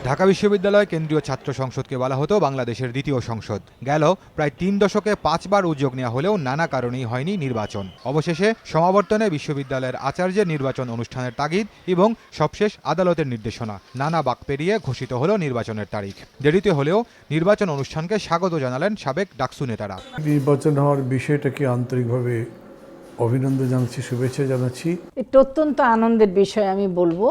ঢাকা বিশ্ববিদ্যালয় কেন্দ্রীয় ছাত্র সংসদকে বলা হতো বাংলাদেশের দ্বিতীয় সংসদ। গেল প্রায় ৩ দশকে ৫ বার উদ্যোগ নেওয়া হলেও নানা কারণেই হয়নি নির্বাচন। অবশেষে সমাবর্তনে বিশ্ববিদ্যালয়ের আচার্যের নির্বাচন অনুষ্ঠানের তাগিদ এবং সবশেষ আদালতের নির্দেশনা নানা বাঁক পেরিয়ে ঘোষিত হলো নির্বাচনের তারিখ। দেরিতে হলেও নির্বাচন অনুষ্ঠানকে স্বাগত জানালেন সাবেক ডাকসু নেতারা। নির্বাচন হওয়ার বিষয়টাকে আন্তরিকভাবে অভিনন্দন জানাচ্ছি, শুভেচ্ছা জানাচ্ছি। এটা অত্যন্ত আনন্দের বিষয় আমি বলবো।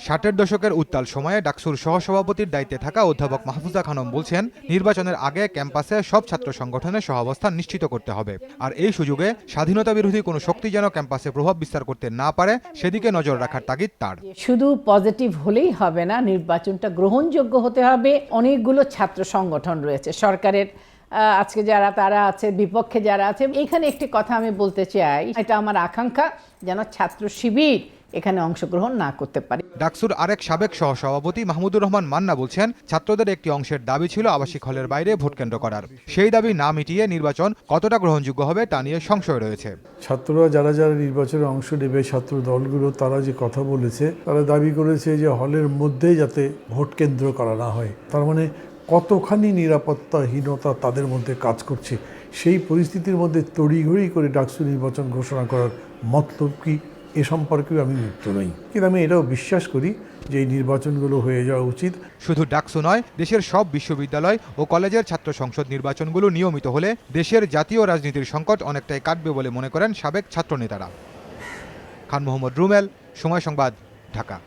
৬০-এর দশকের উত্তাল সময়ে ডাকসুর সহসভাপতির দায়িত্বে থাকা অধ্যাপক মাহফুজা খানম বলছেন, নির্বাচনের আগে ক্যাম্পাসে সব ছাত্র সংগঠনের সহাবস্থান নিশ্চিত করতে হবে। আর এই সুযোগে স্বাধীনতা বিরোধী কোনো শক্তি যেন ক্যাম্পাসে প্রভাব বিস্তার করতে না পারে সেদিকে নজর রাখার তাগিদ তার। শুধু পজিটিভ হলেই হবে না, নির্বাচনটা গ্রহণযোগ্য হতে হবে। অনেকগুলো ছাত্র সংগঠন রয়েছে, সরকারের আজকে যারা তারা আছে, বিপক্ষে যারা আছে। এখানে একটি কথা আমি বলতে চাই, এটা আমার আকাঙ্ক্ষা যেন ছাত্র শিবির এখানে অংশগ্রহণ না করতে পারে। ডাকসুর আরেক সাবেক সহসভাপতি মাহমুদুর রহমান মান্না বলছেন, ছাত্রদের একটি অংশের দাবি ছিল আবাসিক হলের বাইরে ভোটকেন্দ্র করার। সেই দাবি না মিটিয়ে নির্বাচন কতটা গ্রহণযোগ্য হবে তা নিয়ে সংশয় রয়েছে। ছাত্ররা যারা যারা নির্বাচনে অংশ নেবে, ছাত্র দলগুলো তারা যে কথা বলেছে, তারা দাবি করেছে যে হলের মধ্যেই যাতে ভোট কেন্দ্র করা না হয়। তার মানে কতখানি নিরাপত্তাহীনতা তাদের মধ্যে কাজ করছে। সেই পরিস্থিতির মধ্যে তড়িঘড়ি করে ডাকসু নির্বাচন ঘোষণা করার মতলব কি, এ সম্পর্কেও আমি মুক্ত নই। কিন্তু আমি এটাও বিশ্বাস করি যে এই নির্বাচনগুলো হয়ে যাওয়া উচিত। শুধু ডাকসু নয়, দেশের সব বিশ্ববিদ্যালয় ও কলেজের ছাত্র সংসদ নির্বাচনগুলো নিয়মিত হলে দেশের জাতীয় রাজনীতির সংকট অনেকটাই কাটবে বলে মনে করেন সাবেক ছাত্র নেতারা। খান মোহাম্মদ রুমেল, সময় সংবাদ, ঢাকা।